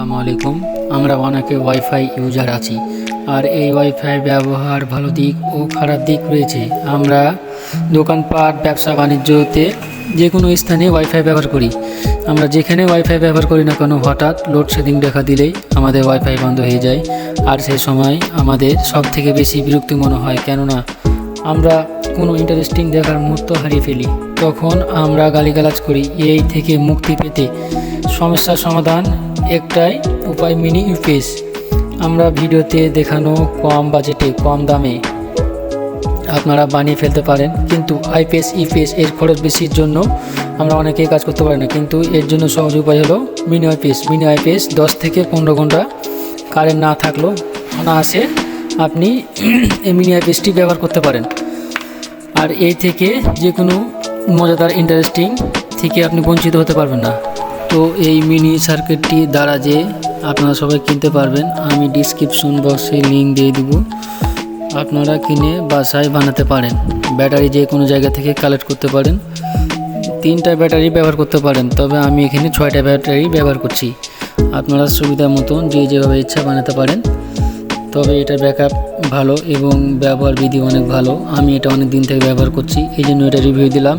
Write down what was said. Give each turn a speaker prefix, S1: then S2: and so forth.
S1: আসসালামু আলাইকুম। আমরা অনেকে ওয়াইফাই ইউজার আছি, আর এই ওয়াইফাই ব্যবহার ভালো দিক ও খারাপ দিক রয়েছে। আমরা দোকানপাট, ব্যবসা বাণিজ্যতে যে কোনো স্থানে ওয়াইফাই ব্যবহার করি। আমরা যেখানে ওয়াইফাই ব্যবহার করি না কেন, হঠাৎ লোডশেডিং দেখা দিলেই আমাদের ওয়াইফাই বন্ধ হয়ে যায়। আর সেই সময় আমাদের সব থেকে বেশি বিরক্তি মনে হয়, কেননা আমরা কোনো ইন্টারেস্টিং দেখার মুহূর্ত হারিয়ে ফেলি। তখন আমরা গালিগালাজ করি। এই থেকে মুক্তি পেতে সমস্যার সমাধান একটাই উপায়, মিনি ইউপিএস। আমরা ভিডিওতে দেখানো কম বাজেটে, কম দামে আপনারা বানিয়ে ফেলতে পারেন, কিন্তু আইপিএস ইউপিএস এর খরচ বেশির জন্য আমরা অনেকেই কাজ করতে পারি না। কিন্তু এর জন্য সহজ উপায় হলো মিনি আইপিএস। মিনি আইপিএস 10 থেকে 15 ঘন্টা কারেন্ট না থাকলেও অনায়াসে আপনি এই মিনি আইপিএসটি ব্যবহার করতে পারেন। আর এই থেকে যে কোনো মজাদার ইন্টারেস্টিং থেকে আপনি বঞ্চিত হতে পারবেন না। তো এই মিনি সার্কিটটি দ্বারা যে আপনারা সবাই কিনতে পারবেন, আমি ডিসক্রিপশন বক্সে লিঙ্ক দিয়ে দিব। আপনারা কিনে বাসায় বানাতে পারেন। ব্যাটারি যে কোনো জায়গা থেকে কালেক্ট করতে পারেন। 3টা ব্যাটারি ব্যবহার করতে পারেন, তবে আমি এখানে 6টা ব্যাটারি ব্যবহার করছি। আপনারা সুবিধা মতন যেভাবে ইচ্ছা বানাতে পারেন। তবে এটার ব্যাকআপ ভালো এবং ব্যবহার বিধি অনেক ভালো। আমি এটা অনেক দিন থেকে ব্যবহার করছি, এই জন্য এটা রিভিউ দিলাম।